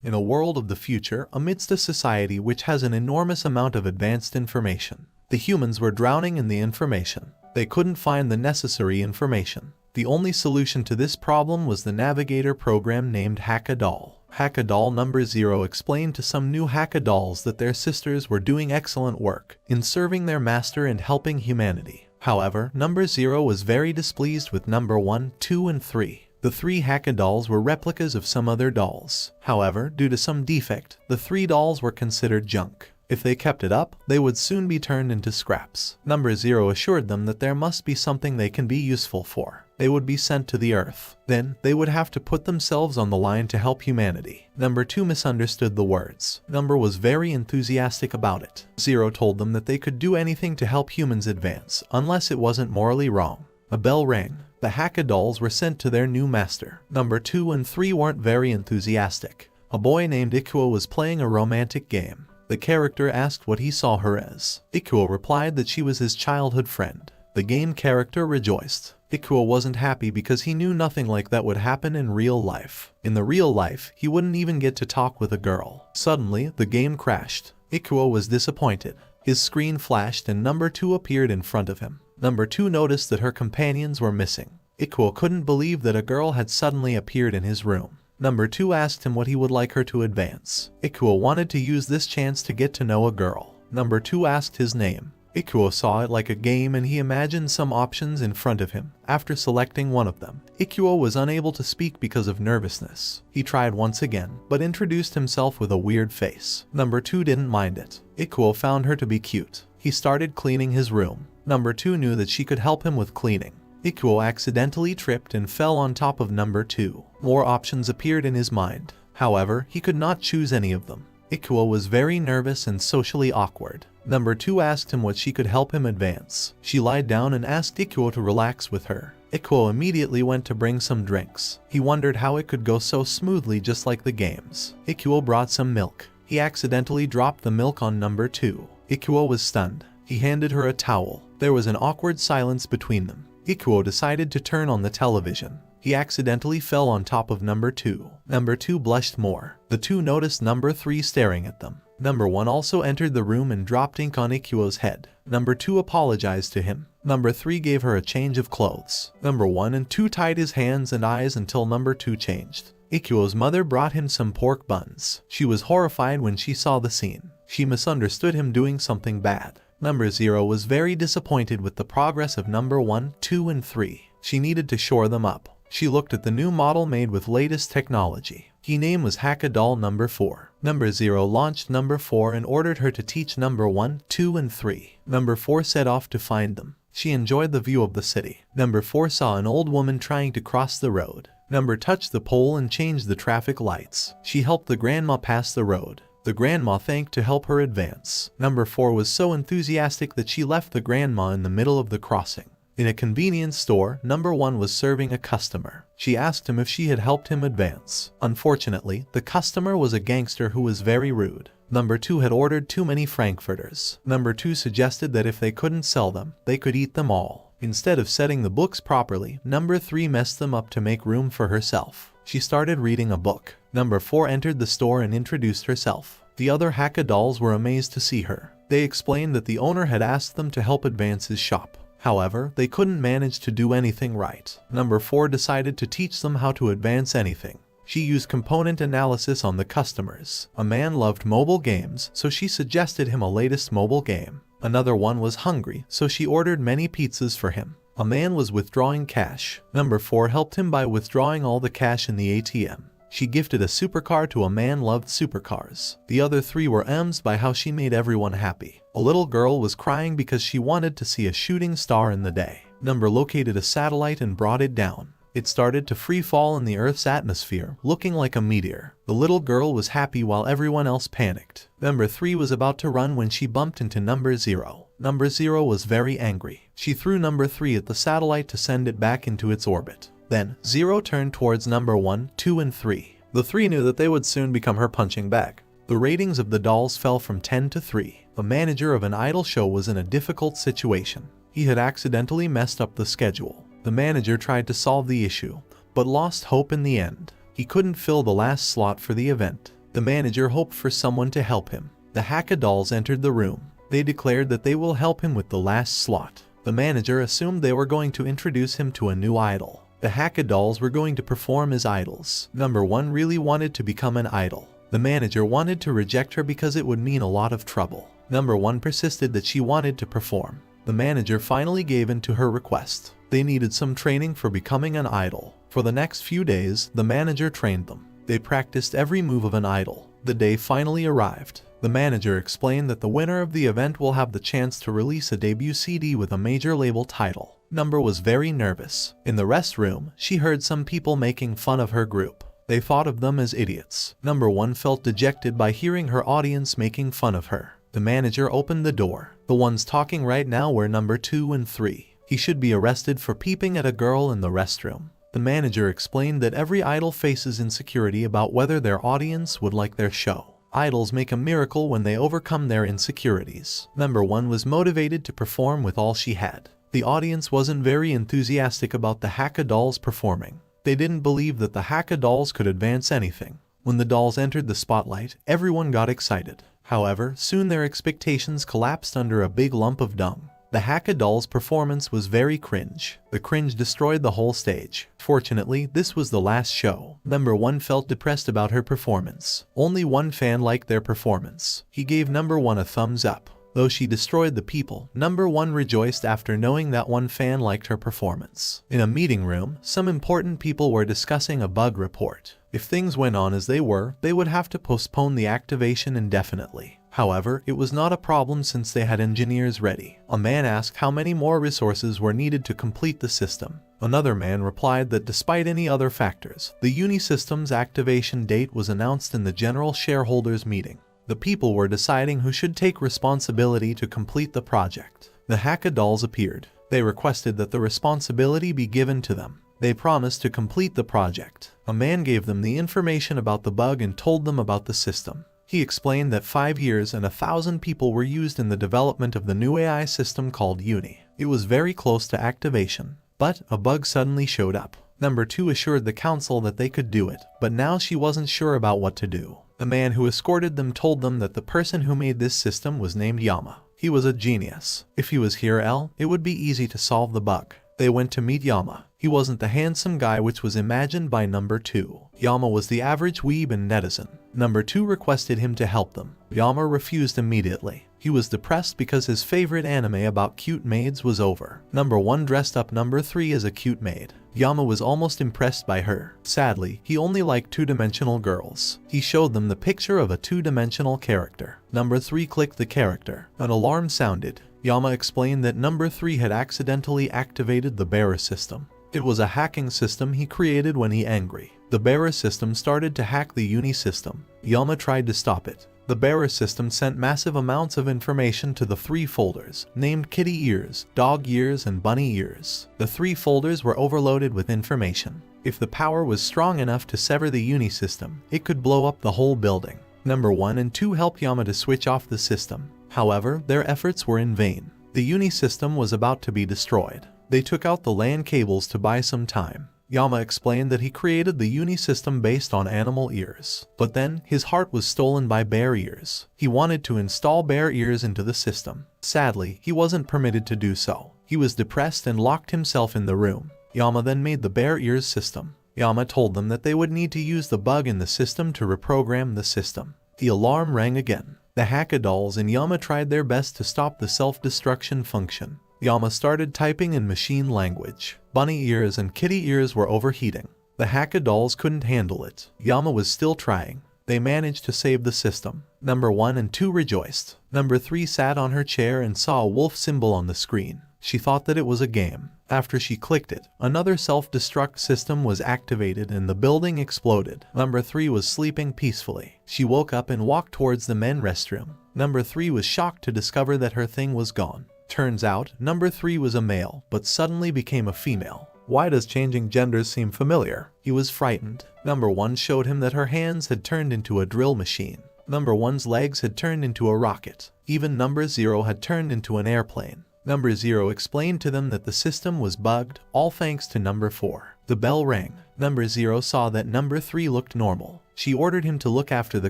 In a world of the future, amidst a society which has an enormous amount of advanced information, the humans were drowning in the information. They couldn't find the necessary information. The only solution to this problem was the navigator program named Hackadol. Hackadol number 0 explained to some new Hackadolls that their sisters were doing excellent work in serving their master and helping humanity. However, number 0 was very displeased with number 1, 2, and 3. The 3 Hackadolls were replicas of some other dolls. However, due to some defect, the 3 dolls were considered junk. If they kept it up, they would soon be turned into scraps. Number 0 assured them that there must be something they can be useful for. They would be sent to the Earth. Then, they would have to put themselves on the line to help humanity. Number 2 misunderstood the words. Number was very enthusiastic about it. 0 told them that they could do anything to help humans advance, unless it wasn't morally wrong. A bell rang. The Hackadolls were sent to their new master. Number 2 and 3 weren't very enthusiastic. A boy named Ikuo was playing a romantic game. The character asked what he saw her as. Ikuo replied that she was his childhood friend. The game character rejoiced. Ikuo wasn't happy because he knew nothing like that would happen in real life. In the real life, he wouldn't even get to talk with a girl. Suddenly, the game crashed. Ikuo was disappointed. His screen flashed and number 2 appeared in front of him. Number 2 noticed that her companions were missing. Ikuo couldn't believe that a girl had suddenly appeared in his room. Number 2 asked him what he would like her to advance. Ikuo wanted to use this chance to get to know a girl. Number 2 asked his name. Ikuo saw it like a game and he imagined some options in front of him. After selecting one of them, Ikuo was unable to speak because of nervousness. He tried once again, but introduced himself with a weird face. Number 2 didn't mind it. Ikuo found her to be cute. He started cleaning his room. Number 2 knew that she could help him with cleaning. Ikuo accidentally tripped and fell on top of number 2. More options appeared in his mind. However, he could not choose any of them. Ikuo was very nervous and socially awkward. Number 2 asked him what she could help him advance. She lied down and asked Ikuo to relax with her. Ikuo immediately went to bring some drinks. He wondered how it could go so smoothly just like the games. Ikuo brought some milk. He accidentally dropped the milk on number 2. Ikuo was stunned. He handed her a towel. There was an awkward silence between them. Ikuo decided to turn on the television. He accidentally fell on top of number 2. Number 2 blushed more. The 2 noticed number 3 staring at them. Number 1 also entered the room and dropped ink on Ikuo's head. Number 2 apologized to him. Number 3 gave her a change of clothes. Number 1 and 2 tied his hands and eyes until number 2 changed. Ikuo's mother brought him some pork buns. She was horrified when she saw the scene. She misunderstood him doing something bad. Number 0 was very disappointed with the progress of number 1, 2, and 3. She needed to shore them up. She looked at the new model made with latest technology. His name was Hackadol number 4. Number 0 launched number 4 and ordered her to teach number 1, 2, and 3. Number 4 set off to find them. She enjoyed the view of the city. Number 4 saw an old woman trying to cross the road. Number touched the pole and changed the traffic lights. She helped the grandma pass the road. The grandma thanked to help her advance. Number 4 was so enthusiastic that she left the grandma in the middle of the crossing. In a convenience store, number 1 was serving a customer. She asked him if she had helped him advance. Unfortunately, the customer was a gangster who was very rude. Number 2 had ordered too many frankfurters. Number 2 suggested that if they couldn't sell them, they could eat them all. Instead of setting the books properly, number 3 messed them up to make room for herself. She started reading a book. Number 4 entered the store and introduced herself. The other Hackadolls were amazed to see her. They explained that the owner had asked them to help advance his shop. However, they couldn't manage to do anything right. Number 4 decided to teach them how to advance anything. She used component analysis on the customers. A man loved mobile games, so she suggested him a latest mobile game. Another one was hungry, so she ordered many pizzas for him. A man was withdrawing cash. Number 4 helped him by withdrawing all the cash in the ATM. She gifted a supercar to a man loved supercars. The other 3 were amused by how she made everyone happy. A little girl was crying because she wanted to see a shooting star in the day. Number located a satellite and brought it down. It started to free fall in the Earth's atmosphere, looking like a meteor. The little girl was happy while everyone else panicked. Number 3 was about to run when she bumped into number 0. Number 0 was very angry. She threw number 3 at the satellite to send it back into its orbit. Then, 0 turned towards number 1, 2, and 3. The 3 knew that they would soon become her punching bag. The ratings of the dolls fell from 10 to 3. The manager of an idol show was in a difficult situation. He had accidentally messed up the schedule. The manager tried to solve the issue, but lost hope in the end. He couldn't fill the last slot for the event. The manager hoped for someone to help him. The Hackadolls entered the room. They declared that they will help him with the last slot. The manager assumed they were going to introduce him to a new idol. The Hackadolls were going to perform as idols. Number 1 really wanted to become an idol. The manager wanted to reject her because it would mean a lot of trouble. Number 1 persisted that she wanted to perform. The manager finally gave in to her request. They needed some training for becoming an idol. For the next few days, the manager trained them. They practiced every move of an idol. The day finally arrived. The manager explained that the winner of the event will have the chance to release a debut CD with a major label title. Number was very nervous. In the restroom, she heard some people making fun of her group. They thought of them as idiots. Number 1 felt dejected by hearing her audience making fun of her. The manager opened the door. The ones talking right now were number 2 and 3. He should be arrested for peeping at a girl in the restroom. The manager explained that every idol faces insecurity about whether their audience would like their show. Idols make a miracle when they overcome their insecurities. Number 1 was motivated to perform with all she had. The audience wasn't very enthusiastic about the Hackadolls performing. They didn't believe that the Hackadolls could advance anything. When the dolls entered the spotlight, everyone got excited. However, soon their expectations collapsed under a big lump of dung. The Hackadolls' performance was very cringe. The cringe destroyed the whole stage. Fortunately, this was the last show. Number 1 felt depressed about her performance. Only one fan liked their performance. He gave number 1 a thumbs up. Though she destroyed the people, number 1 rejoiced after knowing that one fan liked her performance. In a meeting room, some important people were discussing a bug report. If things went on as they were, they would have to postpone the activation indefinitely. However, it was not a problem since they had engineers ready. A man asked how many more resources were needed to complete the system. Another man replied that despite any other factors, the Unisystem's activation date was announced in the general shareholders meeting. The people were deciding who should take responsibility to complete the project. The Hackadolls appeared. They requested that the responsibility be given to them. They promised to complete the project. A man gave them the information about the bug and told them about the system. He explained that 5 years and 1,000 people were used in the development of the new AI system called Uni. It was very close to activation. But a bug suddenly showed up. Number 2 assured the council that they could do it, but now she wasn't sure about what to do. The man who escorted them told them that the person who made this system was named Yama. He was a genius. If he was here, it would be easy to solve the bug. They went to meet Yama. He wasn't the handsome guy which was imagined by number 2. Yama was the average weeb and netizen. Number 2 requested him to help them. Yama refused immediately. He was depressed because his favorite anime about cute maids was over. Number 1 dressed up number 3 as a cute maid. Yama was almost impressed by her. Sadly, he only liked two-dimensional girls. He showed them the picture of a two-dimensional character. Number 3 clicked the character. An alarm sounded. Yama explained that number 3 had accidentally activated the bearer system. It was a hacking system he created when he angry. The bearer system started to hack the Uni system. Yama tried to stop it. The bearer system sent massive amounts of information to the 3 folders, named Kitty Ears, Dog Ears, and Bunny Ears. The 3 folders were overloaded with information. If the power was strong enough to sever the Uni system, it could blow up the whole building. Number 1 and 2 helped Yama to switch off the system. However, their efforts were in vain. The Uni system was about to be destroyed. They took out the LAN cables to buy some time. Yama explained that he created the Uni system based on animal ears. But then, his heart was stolen by bear ears. He wanted to install bear ears into the system. Sadly, he wasn't permitted to do so. He was depressed and locked himself in the room. Yama then made the bear ears system. Yama told them that they would need to use the bug in the system to reprogram the system. The alarm rang again. The Hackadolls and Yama tried their best to stop the self-destruction function. Yama started typing in machine language. Bunny Ears and Kitty Ears were overheating. The Hackadolls couldn't handle it. Yama was still trying. They managed to save the system. Number 1 and 2 rejoiced. Number 3 sat on her chair and saw a wolf symbol on the screen. She thought that it was a game. After she clicked it, another self-destruct system was activated and the building exploded. Number 3 was sleeping peacefully. She woke up and walked towards the men's restroom. Number 3 was shocked to discover that her thing was gone. Turns out, number 3 was a male, but suddenly became a female. Why does changing genders seem familiar? He was frightened. Number 1 showed him that her hands had turned into a drill machine. Number 1's legs had turned into a rocket. Even number 0 had turned into an airplane. Number 0 explained to them that the system was bugged, all thanks to number 4. The bell rang. Number 0 saw that number 3 looked normal. She ordered him to look after the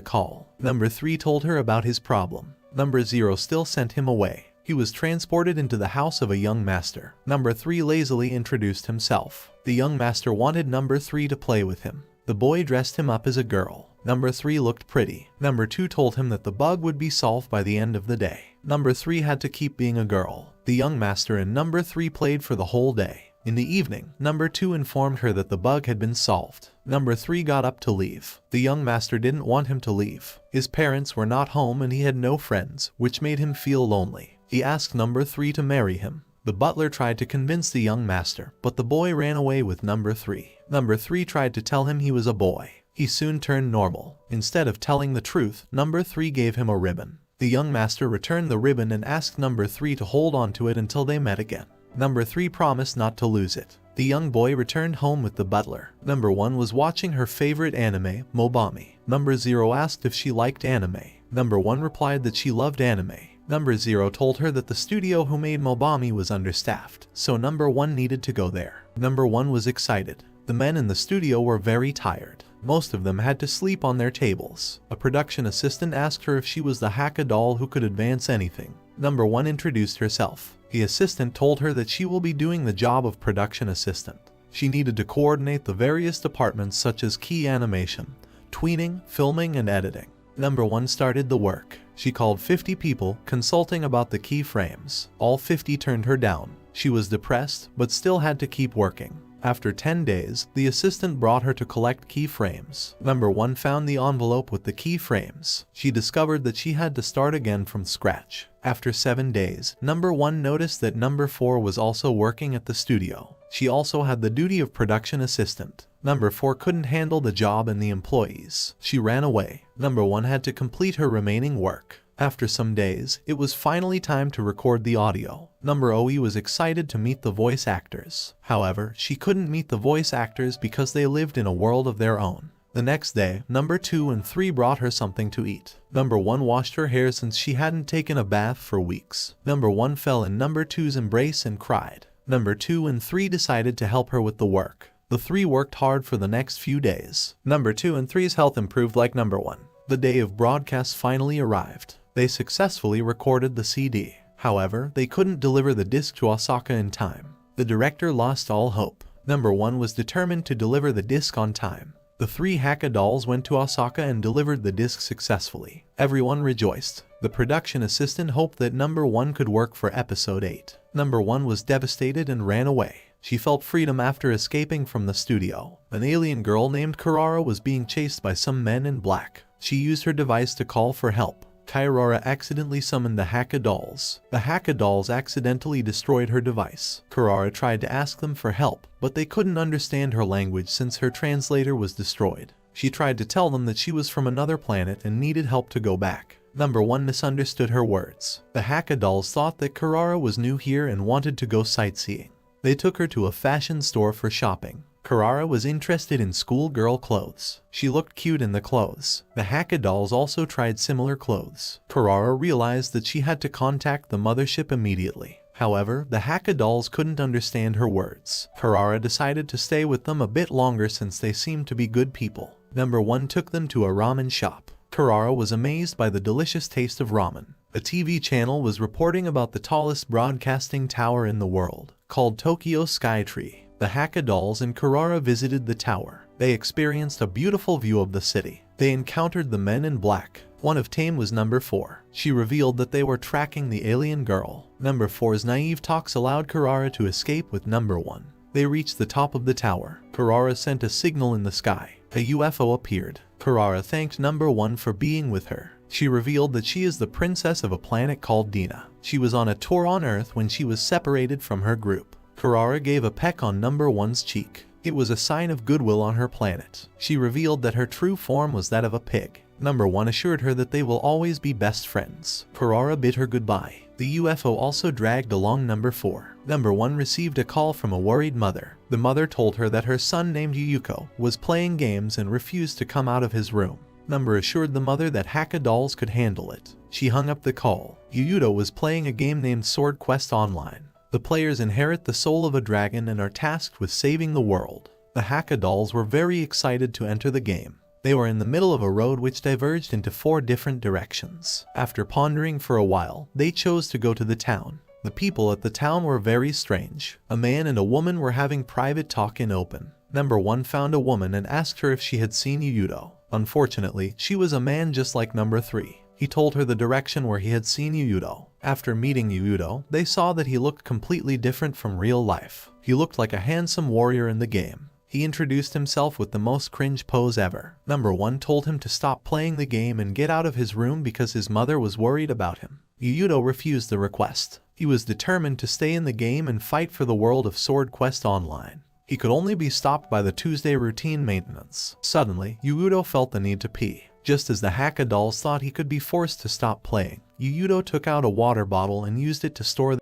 call. Number 3 told her about his problem. Number 0 still sent him away. He was transported into the house of a young master. Number 3 lazily introduced himself. The young master wanted number 3 to play with him. The boy dressed him up as a girl. Number 3 looked pretty. Number 2 told him that the bug would be solved by the end of the day. Number 3 had to keep being a girl. The young master and number 3 played for the whole day. In the evening, number 2 informed her that the bug had been solved. Number 3 got up to leave. The young master didn't want him to leave. His parents were not home and he had no friends, which made him feel lonely. He asked number 3 to marry him. The butler tried to convince the young master, but the boy ran away with number 3. Number 3 tried to tell him he was a boy. He soon turned normal. Instead of telling the truth, number 3 gave him a ribbon. The young master returned the ribbon and asked number 3 to hold on to it until they met again. Number 3 promised not to lose it. The young boy returned home with the butler. Number 1 was watching her favorite anime, Mobami. Number 0 asked if she liked anime. Number 1 replied that she loved anime. Number 0 told her that the studio who made Mobami was understaffed, so number 1 needed to go there. Number 1 was excited. The men in the studio were very tired. Most of them had to sleep on their tables. A production assistant asked her if she was the hack-a-doll who could advance anything. Number 1 introduced herself. The assistant told her that she will be doing the job of production assistant. She needed to coordinate the various departments such as key animation, tweening, filming, and editing. Number 1 started the work. She called 50 people, consulting about the keyframes. All 50 turned her down. She was depressed, but still had to keep working. After 10 days, the assistant brought her to collect keyframes. Number 1 found the envelope with the keyframes. She discovered that she had to start again from scratch. After 7 days, number 1 noticed that number 4 was also working at the studio. She also had the duty of production assistant. Number 4 couldn't handle the job and the employees. She ran away. Number 1 had to complete her remaining work. After some days, it was finally time to record the audio. Number OE was excited to meet the voice actors. However, she couldn't meet the voice actors because they lived in a world of their own. The next day, number 2 and 3 brought her something to eat. Number 1 washed her hair since she hadn't taken a bath for weeks. Number 1 fell in number 2's embrace and cried. Number 2 and 3 decided to help her with the work. The 3 worked hard for the next few days. Number 2 and 3's health improved like number 1. The day of broadcast finally arrived. They successfully recorded the CD. However, they couldn't deliver the disc to Osaka in time. The director lost all hope. Number 1 was determined to deliver the disc on time. The 3 hack-a-dolls went to Osaka and delivered the disc successfully. Everyone rejoiced. The production assistant hoped that number 1 could work for episode 8. Number 1 was devastated and ran away. She felt freedom after escaping from the studio. An alien girl named Karara was being chased by some men in black. She used her device to call for help. Karara accidentally summoned the hack-a-dolls. The hack-a-dolls accidentally destroyed her device. Karara tried to ask them for help, but they couldn't understand her language since her translator was destroyed. She tried to tell them that she was from another planet and needed help to go back. Number 1 misunderstood her words. The hack-a-dolls thought that Karara was new here and wanted to go sightseeing. They took her to a fashion store for shopping. Karara was interested in schoolgirl clothes. She looked cute in the clothes. The hack-a-dolls also tried similar clothes. Karara realized that she had to contact the mothership immediately. However, the hack-a-dolls couldn't understand her words. Karara decided to stay with them a bit longer since they seemed to be good people. Number 1 took them to a ramen shop. Karara was amazed by the delicious taste of ramen. A TV channel was reporting about the tallest broadcasting tower in the world, called Tokyo Skytree. The hack-a-dolls and Karara visited the tower. They experienced a beautiful view of the city. They encountered the men in black. One of them was number 4. She revealed that they were tracking the alien girl. Number 4's naive talks allowed Karara to escape with number 1. They reached the top of the tower. Karara sent a signal in the sky. A UFO appeared. Karara thanked number 1 for being with her. She revealed that she is the princess of a planet called Dina. She was on a tour on Earth when she was separated from her group. Karara gave a peck on number 1's cheek. It was a sign of goodwill on her planet. She revealed that her true form was that of a pig. Number 1 assured her that they will always be best friends. Karara bid her goodbye. The UFO also dragged along number 4. Number 1 received a call from a worried mother. The mother told her that her son named Yuyuko was playing games and refused to come out of his room. Number assured the mother that hack-a-dolls could handle it. She hung up the call. Yuyuto was playing a game named Sword Quest Online. The players inherit the soul of a dragon and are tasked with saving the world. The Haka dolls were very excited to enter the game. They were in the middle of a road which diverged into 4 different directions. After pondering for a while, they chose to go to the town. The people at the town were very strange. A man and a woman were having private talk in open. Number 1 found a woman and asked her if she had seen Yuudo. Unfortunately, she was a man just like number 3. He told her the direction where he had seen Yuudo. After meeting Yuudo, they saw that he looked completely different from real life. He looked like a handsome warrior in the game. He introduced himself with the most cringe pose ever. Number 1 told him to stop playing the game and get out of his room because his mother was worried about him. Yuudo refused the request. He was determined to stay in the game and fight for the world of Sword Quest Online. He could only be stopped by the Tuesday routine maintenance. Suddenly, Yuudo felt the need to pee. Just as the Haka dolls thought he could be forced to stop playing, Yuudo took out a water bottle and used it to store the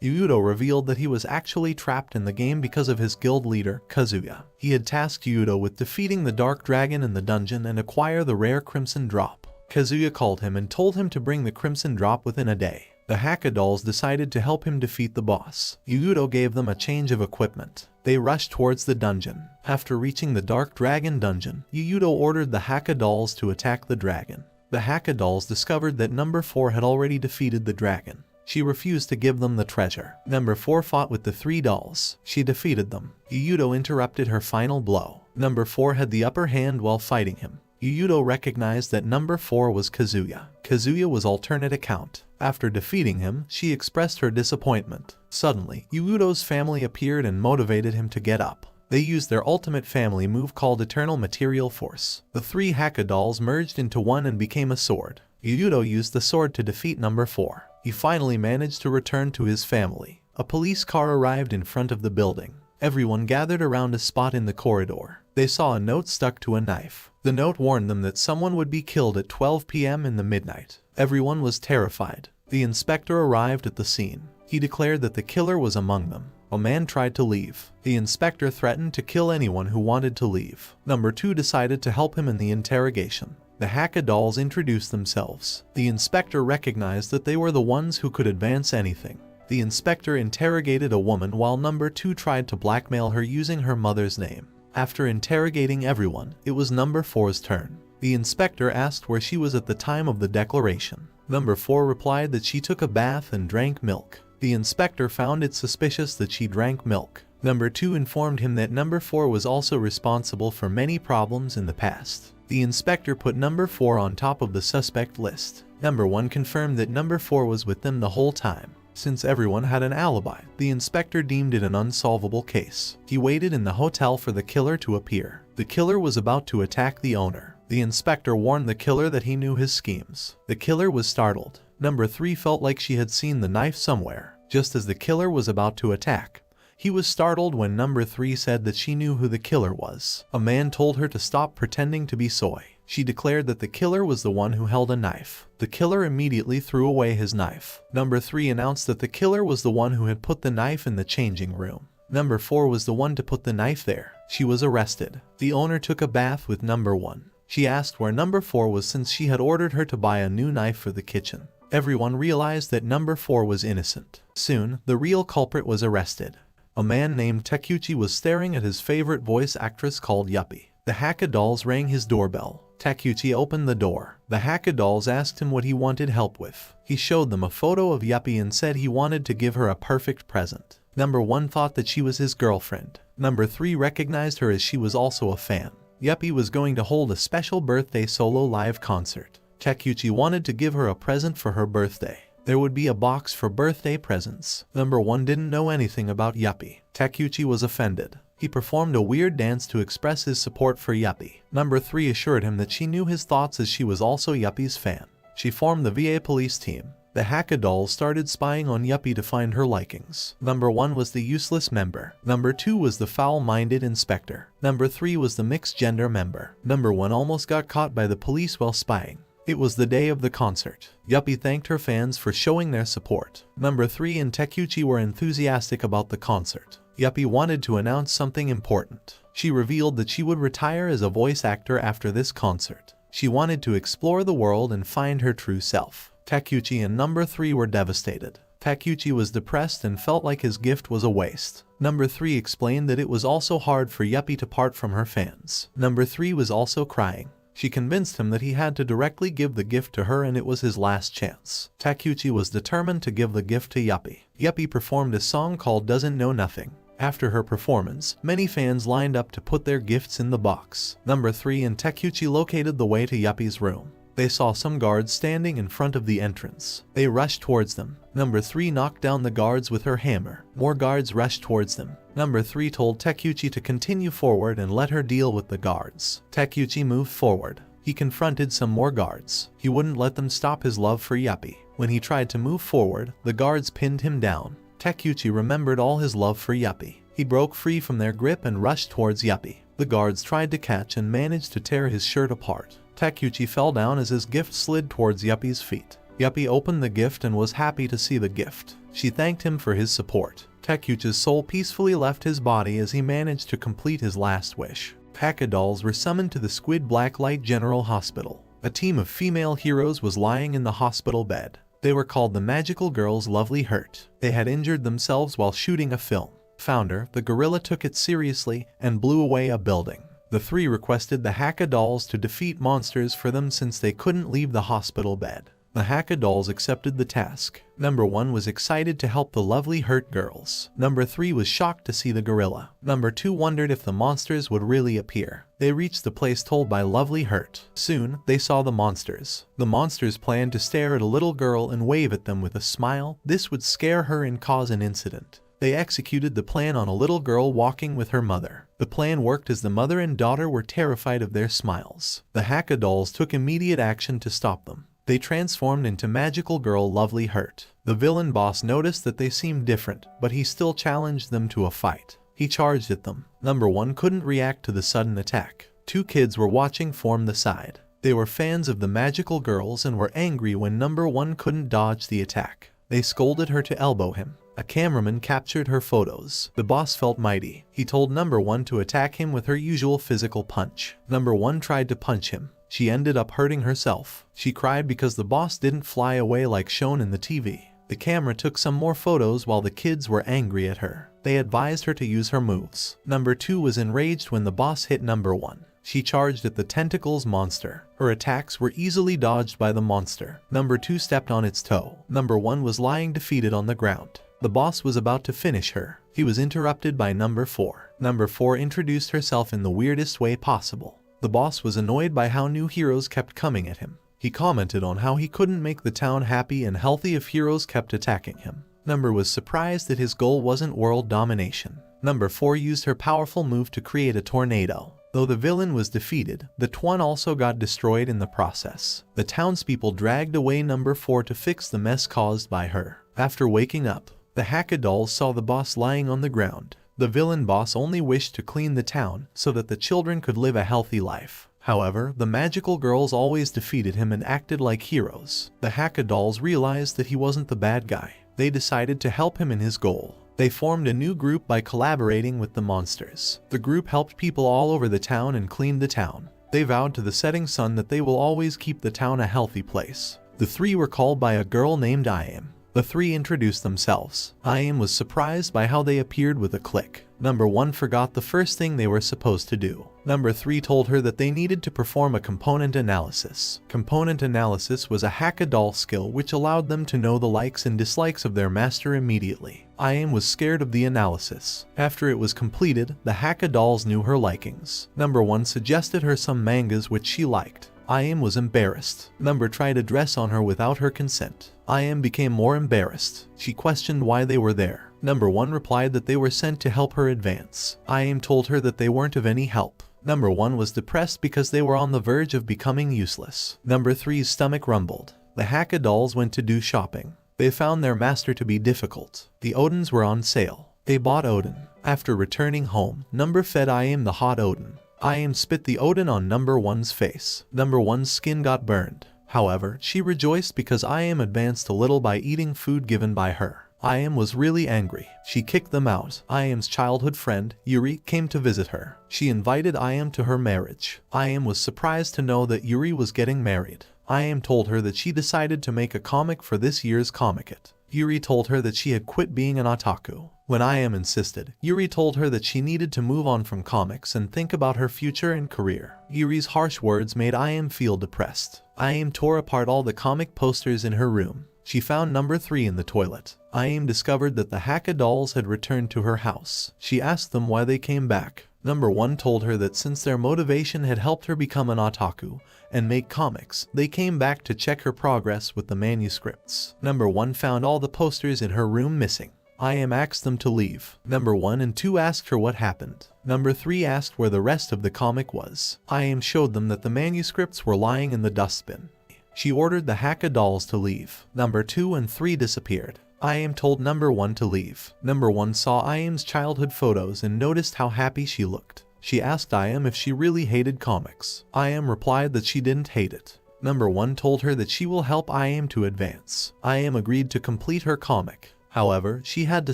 Yuudo revealed that he was actually trapped in the game because of his guild leader, Kazuya. He had tasked Yuudo with defeating the Dark Dragon in the dungeon and acquire the rare Crimson Drop. Kazuya called him and told him to bring the Crimson Drop within a day. The Haka dolls decided to help him defeat the boss. Yuudo gave them a change of equipment. They rushed towards the dungeon. After reaching the Dark Dragon dungeon, Yuudo ordered the Haka dolls to attack the dragon. The Haka dolls discovered that number 4 had already defeated the dragon. She refused to give them the treasure. Number 4 fought with the 3 dolls. She defeated them. Yuudo interrupted her final blow. Number 4 had the upper hand while fighting him. Yuudo recognized that number 4 was Kazuya. Kazuya was alternate account. After defeating him, she expressed her disappointment. Suddenly, Yuudo's family appeared and motivated him to get up. They used their ultimate family move called Eternal Material Force. The 3 Haka dolls merged into one and became a sword. Yuudo used the sword to defeat number 4. He finally managed to return to his family. A police car arrived in front of the building. Everyone gathered around a spot in the corridor. They saw a note stuck to a knife. The note warned them that someone would be killed at 12 p.m. in the midnight. Everyone was terrified. The inspector arrived at the scene. He declared that the killer was among them. A man tried to leave. The inspector threatened to kill anyone who wanted to leave. Number 2 decided to help him in the interrogation. The Haka dolls introduced themselves. The inspector recognized that they were the ones who could advance anything. The inspector interrogated a woman while number 2 tried to blackmail her using her mother's name. After interrogating everyone, it was number 4's turn. The inspector asked where she was at the time of the declaration. Number 4 replied that she took a bath and drank milk. The inspector found it suspicious that she drank milk. Number 2 informed him that number 4 was also responsible for many problems in the past. The inspector put number 4 on top of the suspect list. Number 1 confirmed that number 4 was with them the whole time. Since everyone had an alibi, the inspector deemed it an unsolvable case. He waited in the hotel for the killer to appear. The killer was about to attack the owner. The inspector warned the killer that he knew his schemes. The killer was startled. Number 3 felt like she had seen the knife somewhere. Just as the killer was about to attack, he was startled when number 3 said that she knew who the killer was. A man told her to stop pretending to be Soy. She declared that the killer was the one who held a knife. The killer immediately threw away his knife. Number 3 announced that the killer was the one who had put the knife in the changing room. Number 4 was the one to put the knife there. She was arrested. The owner took a bath with number 1. She asked where number 4 was since she had ordered her to buy a new knife for the kitchen. Everyone realized that number 4 was innocent. Soon, the real culprit was arrested. A man named Takeuchi was staring at his favorite voice actress called Yuppie. The Haka dolls rang his doorbell. Takeuchi opened the door. The Haka dolls asked him what he wanted help with. He showed them a photo of Yuppie and said he wanted to give her a perfect present. Number 1 thought that she was his girlfriend. Number 3 recognized her as she was also a fan. Yuppie was going to hold a special birthday solo live concert. Takeuchi wanted to give her a present for her birthday. There would be a box for birthday presents. Number 1 didn't know anything about Yuppie. Takeuchi was offended. He performed a weird dance to express his support for Yuppie. Number 3 assured him that she knew his thoughts as she was also Yuppie's fan. She formed the VA police team. The Haka dolls started spying on Yuppie to find her likings. Number 1 was the useless member. Number 2 was the foul-minded inspector. Number 3 was the mixed-gender member. Number 1 almost got caught by the police while spying. It was the day of the concert. Yuppie thanked her fans for showing their support. Number 3 and Takeuchi were enthusiastic about the concert. Yuppie wanted to announce something important. She revealed that she would retire as a voice actor after this concert. She wanted to explore the world and find her true self. Takeuchi and number 3 were devastated. Takeuchi was depressed and felt like his gift was a waste. Number 3 explained that it was also hard for Yuppie to part from her fans. Number 3 was also crying. She convinced him that he had to directly give the gift to her and it was his last chance. Takeuchi was determined to give the gift to Yuppie. Yuppie performed a song called Doesn't Know Nothing. After her performance, many fans lined up to put their gifts in the box. Number 3 and Takeuchi located the way to Yuppie's room. They saw some guards standing in front of the entrance. They rushed towards them. Number 3 knocked down the guards with her hammer. More guards rushed towards them. Number 3 told Takeuchi to continue forward and let her deal with the guards. Takeuchi moved forward. He confronted some more guards. He wouldn't let them stop his love for Yuppie. When he tried to move forward, the guards pinned him down. Takeuchi remembered all his love for Yuppie. He broke free from their grip and rushed towards Yuppie. The guards tried to catch and managed to tear his shirt apart. Takeuchi fell down as his gift slid towards Yuppie's feet. Yuppie opened the gift and was happy to see the gift. She thanked him for his support. Takeuchi's soul peacefully left his body as he managed to complete his last wish. Haka dolls were summoned to the Squid Blacklight General Hospital. A team of female heroes was lying in the hospital bed. They were called the Magical Girls Lovely Hurt. They had injured themselves while shooting a film. Founder, the gorilla, took it seriously and blew away a building. The 3 requested the Haka dolls to defeat monsters for them since they couldn't leave the hospital bed. The Haka dolls accepted the task. Number 1 was excited to help the Lovely Hurt girls. Number 3 was shocked to see the gorilla. Number 2 wondered if the monsters would really appear. They reached the place told by Lovely Hurt. Soon, they saw the monsters. The monsters planned to stare at a little girl and wave at them with a smile. This would scare her and cause an incident. They executed the plan on a little girl walking with her mother. The plan worked as the mother and daughter were terrified of their smiles. The Haka dolls took immediate action to stop them. They transformed into Magical Girl Lovely Hurt. The villain boss noticed that they seemed different, but he still challenged them to a fight. He charged at them. Number 1 couldn't react to the sudden attack. 2 kids were watching from the side. They were fans of the Magical Girls and were angry when Number 1 couldn't dodge the attack. They scolded her to elbow him. A cameraman captured her photos. The boss felt mighty. He told Number 1 to attack him with her usual physical punch. Number 1 tried to punch him. She ended up hurting herself. She cried because the boss didn't fly away like shown in the TV. The camera took some more photos while the kids were angry at her. They advised her to use her moves. Number 2 was enraged when the boss hit Number 1. She charged at the tentacles monster. Her attacks were easily dodged by the monster. Number 2 stepped on its toe. Number 1 was lying defeated on the ground. The boss was about to finish her. He was interrupted by Number 4. Number 4 introduced herself in the weirdest way possible. The boss was annoyed by how new heroes kept coming at him. He commented on how he couldn't make the town happy and healthy if heroes kept attacking him. Number was surprised that his goal wasn't world domination. Number 4 used her powerful move to create a tornado. Though the villain was defeated, the Twin also got destroyed in the process. The townspeople dragged away Number 4 to fix the mess caused by her. After waking up, the Haka dolls saw the boss lying on the ground. The villain boss only wished to clean the town so that the children could live a healthy life. However, the Magical Girls always defeated him and acted like heroes. The Haka dolls realized that he wasn't the bad guy. They decided to help him in his goal. They formed a new group by collaborating with the monsters. The group helped people all over the town and cleaned the town. They vowed to the setting sun that they will always keep the town a healthy place. The 3 were called by a girl named Iam. The 3 introduced themselves. Iam was surprised by how they appeared with a click. Number 1 forgot the first thing they were supposed to do. Number 3 told her that they needed to perform a component analysis. Component analysis was a Haka doll skill which allowed them to know the likes and dislikes of their master immediately. Iam was scared of the analysis. After it was completed, the Haka dolls knew her likings. Number 1 suggested her some mangas which she liked. Iam was embarrassed. Number tried to dress on her without her consent. Iam became more embarrassed. She questioned why they were there. Number 1 replied that they were sent to help her advance. Iam told her that they weren't of any help. Number 1 was depressed because they were on the verge of becoming useless. Number 3's stomach rumbled. The Haka dolls went to do shopping. They found their master to be difficult. The Odins were on sale. They bought Odin. After returning home, Number fed Iam the hot Odin. Iam spit the Odin on Number 1's face. Number 1's skin got burned. However, she rejoiced because Iam advanced a little by eating food given by her. Iam was really angry. She kicked them out. Iam's childhood friend, Yuri, came to visit her. She invited Iam to her marriage. Iam was surprised to know that Yuri was getting married. I.M. told her that she decided to make a comic for this year's Comic-It. Yuri told her that she had quit being an otaku. When I.M. insisted, Yuri told her that she needed to move on from comics and think about her future and career. Yuri's harsh words made I.M. feel depressed. I.M. tore apart all the comic posters in her room. She found number 3 in the toilet. I.M. discovered that the Haka dolls had returned to her house. She asked them why they came back. Number 1 told her that since their motivation had helped her become an otaku and make comics, they came back to check her progress with the manuscripts. Number 1 found all the posters in her room missing. I.M. asked them to leave. Number 1 and 2 asked her what happened. Number 3 asked where the rest of the comic was. I.M. showed them that the manuscripts were lying in the dustbin. She ordered the Haka dolls to leave. Number 2 and 3 disappeared. I.M. told number 1 to leave. Number 1 saw I.M.'s childhood photos and noticed how happy she looked. She asked I.M. if she really hated comics. I.M. replied that she didn't hate it. Number 1 told her that she will help I.M. to advance. I.M. agreed to complete her comic. However, she had to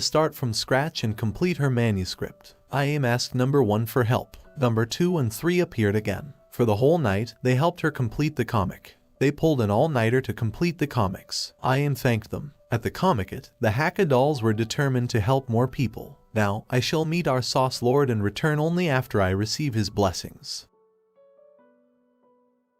start from scratch and complete her manuscript. I.M. asked number 1 for help. Number 2 and 3 appeared again. For the whole night, they helped her complete the comic. They pulled an all-nighter to complete the comics. I.M. thanked them. At the Comic-It, the Haka dolls were determined to help more people. Now, I shall meet our Sauce Lord and return only after I receive his blessings.